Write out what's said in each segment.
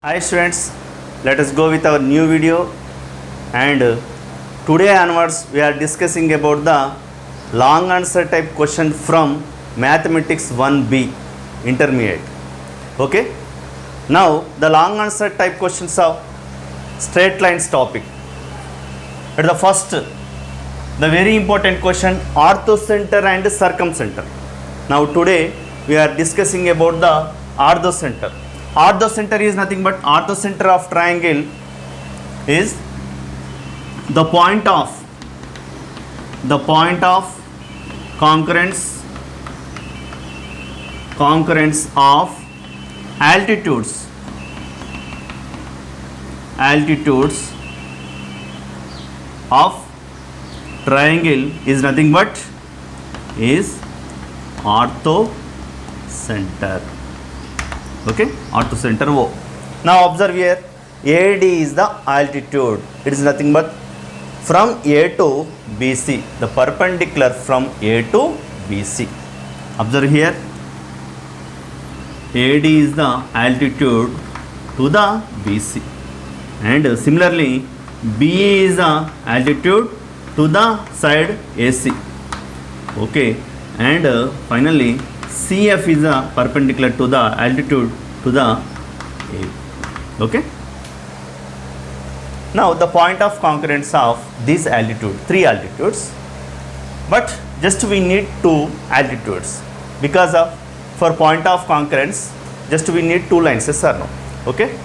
Hi students, let us go with our new video and today onwards we are discussing about the long answer type question from Mathematics 1B Intermediate. Okay, now the long answer type questions of straight lines topic. At the first, the very important question orthocenter and circumcenter. Now today we are discussing about the orthocenter. Orthocenter is nothing but orthocenter of triangle is the point of concurrence of altitudes of triangle is nothing but is orthocenter. Okay, orthocenter O. Now observe here, AD is the altitude. It is nothing but from A to BC, the perpendicular from A to BC. Observe here, AD is the altitude to the BC, and similarly BE is the altitude to the side AC. Okay, and finally CF is a perpendicular to the altitude to the A. Okay. Now the point of concurrence of this altitude, three altitudes, but just we need two altitudes because of for point of concurrence just we need two lines, yes or no? Okay.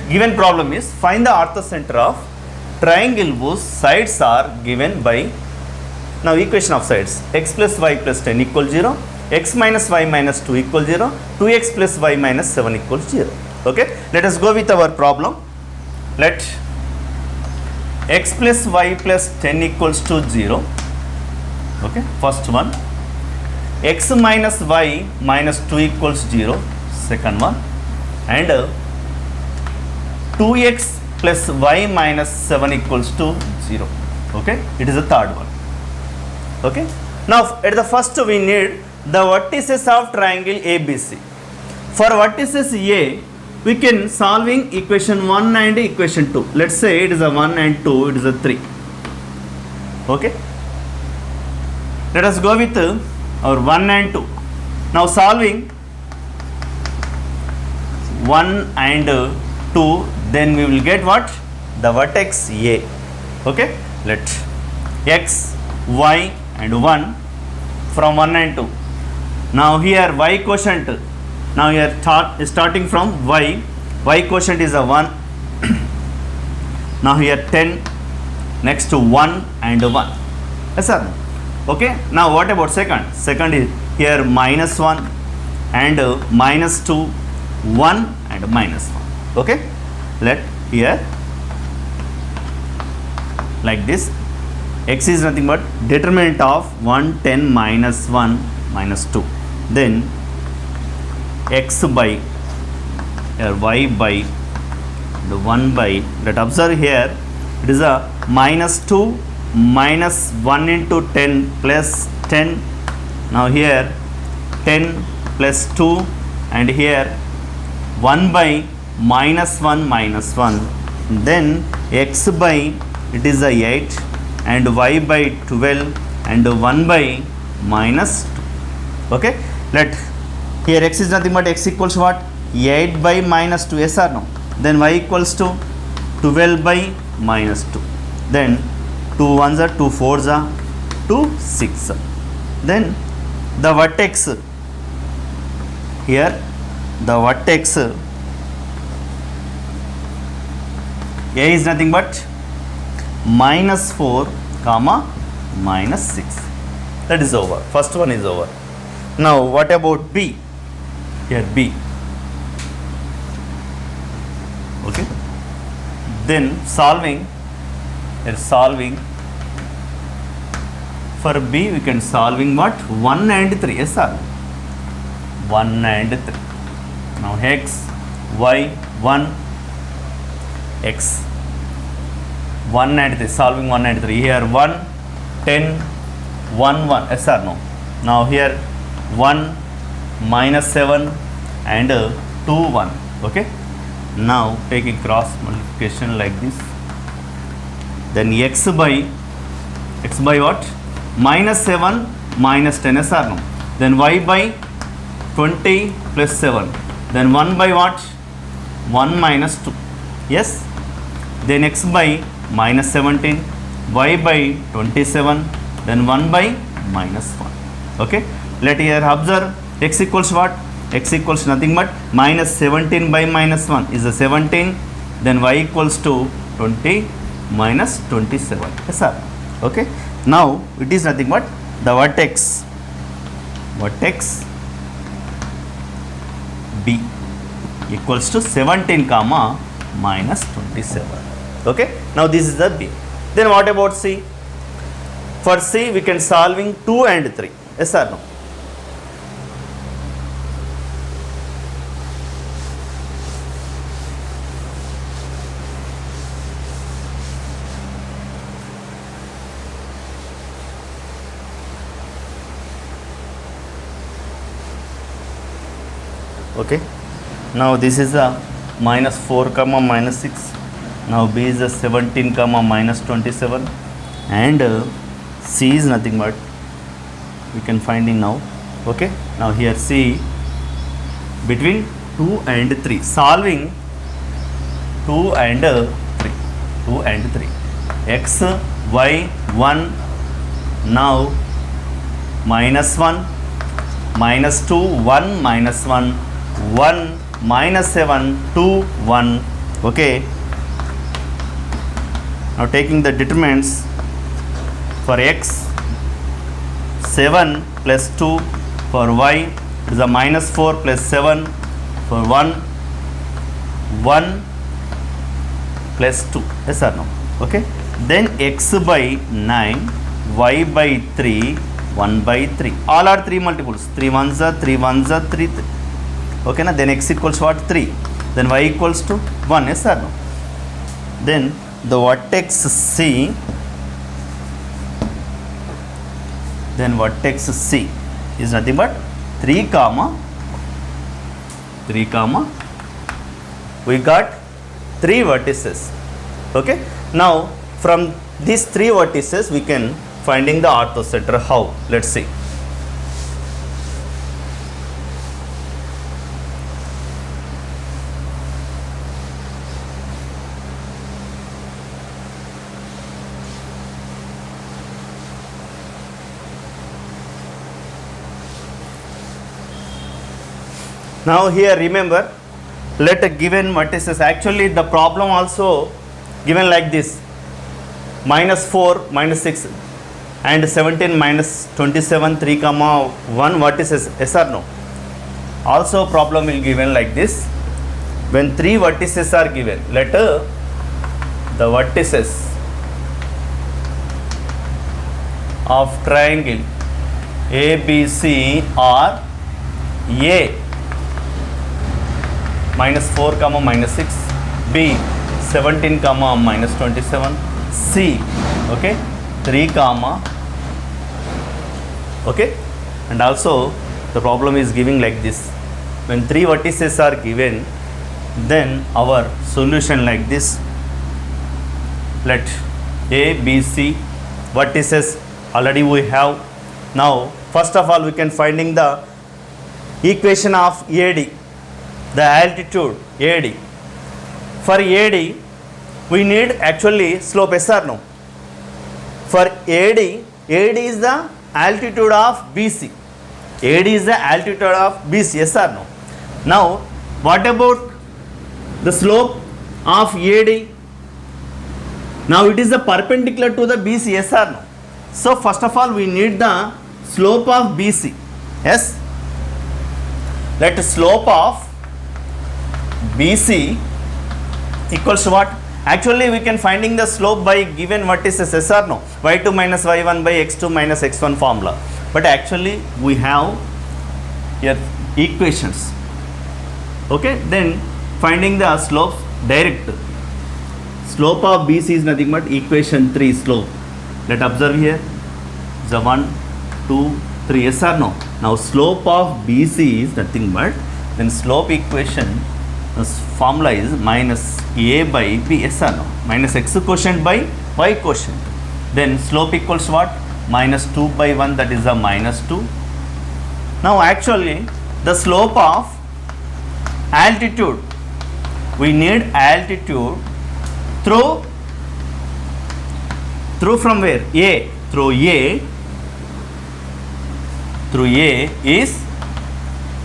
Given problem is find the orthocenter of triangle whose sides are given by, now equation of sides, x plus y plus 10 equals 0, x minus y minus 2 equals 0, 2x plus y minus 7 equals 0. Okay, let us go with our problem. Let x plus y plus 10 equals to 0. Okay, first one. X minus y minus 2 equals 0, second one. And 2x plus y minus 7 equals to 0. Okay, it is the third one. Okay, now at the first we need the vertices of triangle ABC. For vertices A, we can solving equation 1 and equation 2. Let's say it is a 1 and 2, it is a 3. Okay. Let us go with our 1 and 2. Now solving 1 and 2, then we will get what? The vertex A. Okay. Let x, y and 1 from 1 and 2. Now here y quotient, now here starting from y quotient is a 1. Now here 10, next to 1 and 1. Yes sir. Okay. Now what about second? Second is here minus 1 and minus 2, 1 and minus 1. Okay. Let here like this, x is nothing but determinant of 1, 10, minus 1, minus 2. Then x by y by the 1 by, let observe here it is a minus 2 minus 1 into 10 plus 10. Now here 10 plus 2 and here 1 by minus 1 minus 1. Then x by it is a 8 and y by 12 and 1 by minus 2. Okay. Let here x is nothing but x equals what? 8 by minus 2, yes or no? Then y equals to 12 by minus 2. Then 2 1s are 2 4s are 2 6. Then the vertex here, the vertex A is nothing but minus 4 comma minus 6. That is over. First one is over. Now what about B? Here B. Okay. Then solving for B we can solving what? 1 and 3. Yes sir. 1 and 3. Now x, y, 1, x, 1 and 3. Solving 1 and 3. Here 1, 10, 1, 1. Yes or no? Now here 1 minus 7 and 2 1. Okay. Now take a cross multiplication like this. Then x by what? Minus 7 minus 10, yes or no? Then y by 20 plus 7. Then 1 by what? 1 minus 2. Yes. Then x by minus 17, y by 27, then 1 by minus 1. Okay. Let here observe x equals what? X equals nothing but minus 17 by minus 1 is a 17. Then y equals to 20 minus 27. Yes sir. Okay. Now it is nothing but the vertex B equals to 17 comma minus 27. Okay. Now this is the B. Then what about C? For C we can solving 2 and 3. Yes or no? Okay. Now this is a minus 4 comma minus 6. Now B is a 17 comma minus 27, and C is nothing but we can find in now. Okay. Now here C between 2 and 3, solving 2 and 3, x y 1, now minus 1 minus 2 1 minus 1 1 minus 7 2 1. Okay. Now taking the determinants for x 7 plus 2, for y is a minus 4 plus 7, for 1 plus 2. Yes or no? Okay. Then x by 9, y by 3, 1 by 3. All are 3 multiples. 3 ones are 3 ones are 3. Okay, na? Then x equals what? 3. Then y equals to 1. Yes or no? Then the vertex C, is nothing but 3 comma we got 3 vertices. Okay. Now from these 3 vertices we can finding the orthocenter. How? Let's see. Now here remember, let a given vertices, actually the problem also given like this, minus 4 minus 6 and 17 minus 27 3 comma 1 vertices. Yes or no? Also problem will given like this, when 3 vertices are given, let the vertices of triangle ABC are A minus 4 comma minus 6, B 17 comma minus 27, C okay 3 comma. Okay. And also the problem is giving like this, when 3 vertices are given, then our solution like this. Let A, B, C vertices already we have. Now first of all we can finding the equation of AD, the altitude AD. For AD we need actually slope. Yes or no? For AD is the altitude of BC. AD is the altitude of BC. Yes or no? Now what about the slope of AD? Now it is the perpendicular to the BC. Yes or no? So first of all we need the slope of BC. Yes. Let slope of BC equals to what? Actually we can finding the slope by given vertices. Yes or no? y2 minus y1 by x2 minus x1 formula. But actually we have here equations. Okay. Then finding the slope direct. Slope of BC is nothing but equation 3 slope. Let observe here the 1 2 3. Yes or no? Now slope of BC is nothing but, then slope equation this formula is minus a by b, yes or no? Minus x quotient by y quotient. Then slope equals what? Minus 2 by 1, that is the minus 2. Now actually the slope of altitude, we need altitude through from where? A. Through A is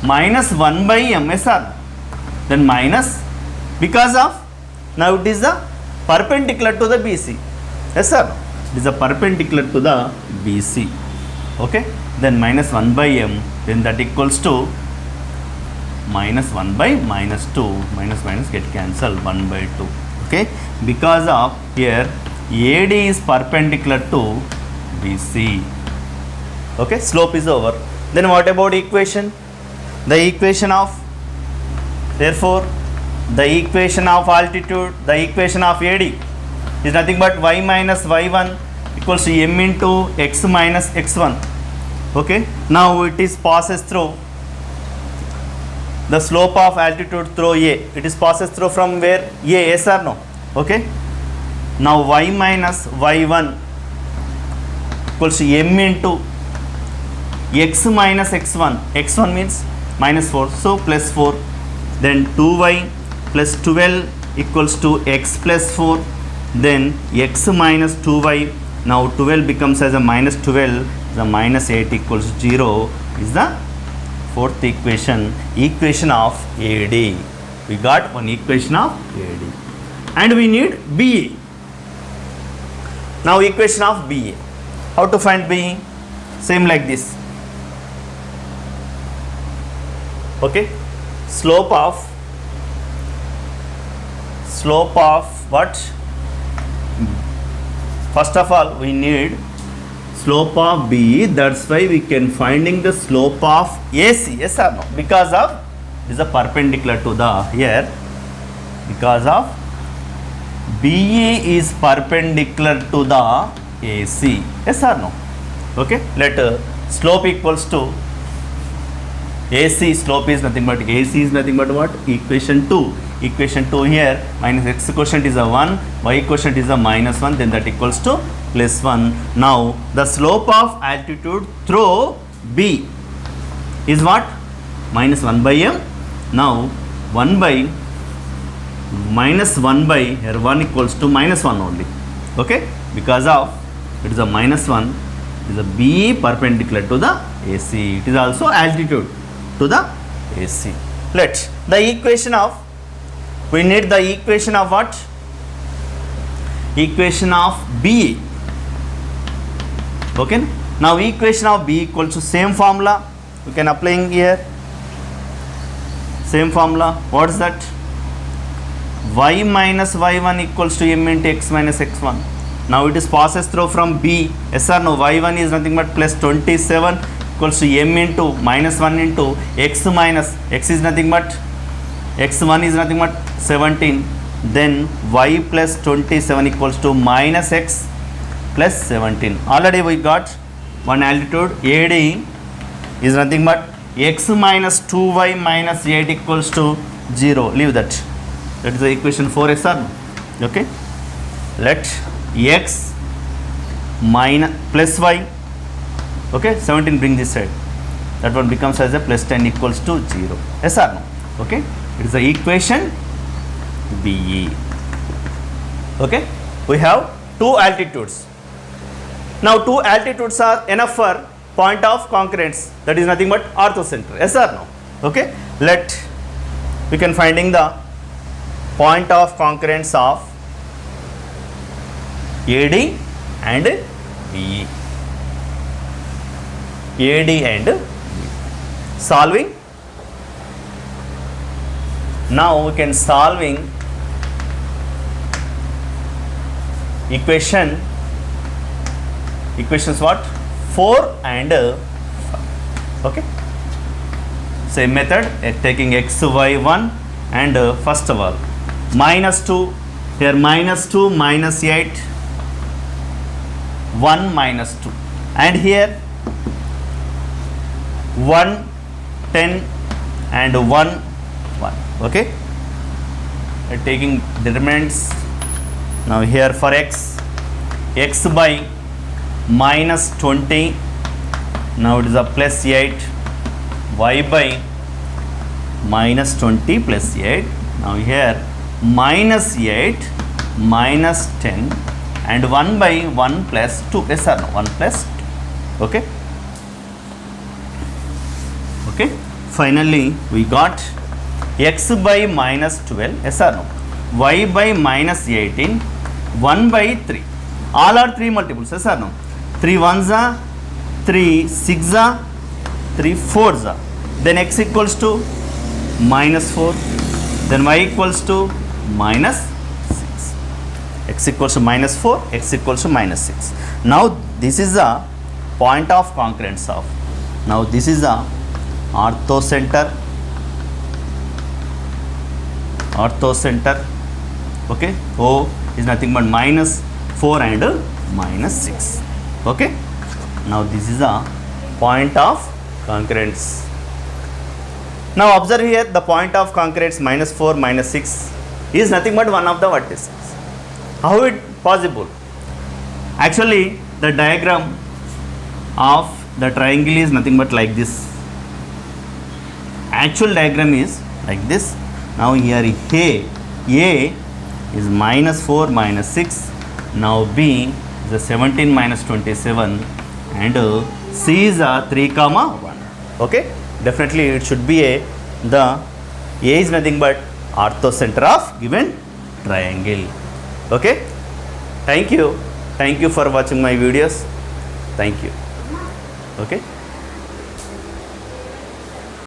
minus 1 by m, yes or no? Then minus, because of, now it is the perpendicular to the BC, yes sir, it is a perpendicular to the BC, okay. Then minus 1 by m, then that equals to minus 1 by minus 2, minus get cancelled, 1 by 2, okay. Because of here AD is perpendicular to BC, okay. Slope is over. Then what about equation? The equation of, therefore the equation of altitude, the equation of AD is nothing but y minus y1 equals to m into x minus x1, okay. Now it is passes through the slope of altitude through A, it is passes through from where? A, yes or no? Okay. Now y minus y1 equals to m into x minus x1, x1 means minus 4, so plus 4, then 2y plus 12 equals to x plus 4, then x minus 2y, now 12 becomes as a minus 12, the minus 8 equals 0 is the fourth equation, equation of AD. We got one equation of AD and we need BE. Now equation of BE, how to find BE? Same like this, okay. Slope of what? First of all we need slope of BE, that's why we can finding the slope of AC, yes or no? Because of this is a perpendicular to the here, because of BE is perpendicular to the AC, yes or no? Okay. Let slope equals to AC, slope is nothing but AC is nothing but what? Equation 2. Equation 2 here, minus x quotient is a 1, y quotient is a minus 1, then that equals to plus 1. Now the slope of altitude through B is what? Minus 1 by m. Now 1 by minus 1 by here 1 equals to minus 1 only, okay. Because of it is a minus 1, it is a B perpendicular to the AC, it is also altitude to the AC. Let the equation of, we need the equation of what? Equation of BE, okay. Now equation of B equals to same formula, we can applying here, same formula. What is that? Y minus y1 equals to m into x minus x1. Now it is passes through from B, yes or no? Y1 is nothing but plus 27 equals to m into minus 1 into x minus, x is nothing but, x1 is nothing but 17, then y plus 27 equals to minus x plus 17. Already we got one altitude, AD is nothing but x minus 2y minus 8 equals to 0, leave that. That is the equation 4, yes or no? Okay. Let x minus plus y, okay, 17 bring this side, that one becomes as a plus 10 equals to 0, yes or no? Okay. It is the equation BE, okay. We have two altitudes. Now two altitudes are enough for point of concurrence, that is nothing but orthocenter, yes or no? Okay. Let we can finding the point of concurrence of AD and BE. AD and BE. Solving. Now we can solving equations what? 4 and 5. Okay. Same method, taking x, y, 1 and first of all minus 2, here minus 2 minus 8, 1 minus 2, and here 1 10 and 1 1, okay. taking determinants. Now here for x by minus 20, now it is a plus 8, y by minus 20 plus 8, now here minus 8 minus 10 and 1 by 1 plus 2, yes or no, 1 plus 2, okay. Okay, finally we got x by minus 12, yes or no, y by minus 18, 1 by 3, all are 3 multiples, yes or no, 3 ones are 3 6 are 3 4s are, then x equals to minus 4, then y equals to minus 6, x equals to minus 4, x equals to minus 6. Now this is the point of concurrence of, now this is the orthocenter, okay, O is nothing but minus 4 and minus 6, okay. Now this is the point of concurrence. Now observe here, the point of concurrence minus 4 minus 6 is nothing but one of the vertices. How it possible? Actually the diagram of the triangle is nothing but like this. Actual diagram is like this. Now here A is minus 4 minus 6, now B is a 17 minus 27 and C is a 3 comma 1, okay. Definitely it should be the A is nothing but orthocenter of given triangle, okay. Thank you for watching my videos, thank you, okay.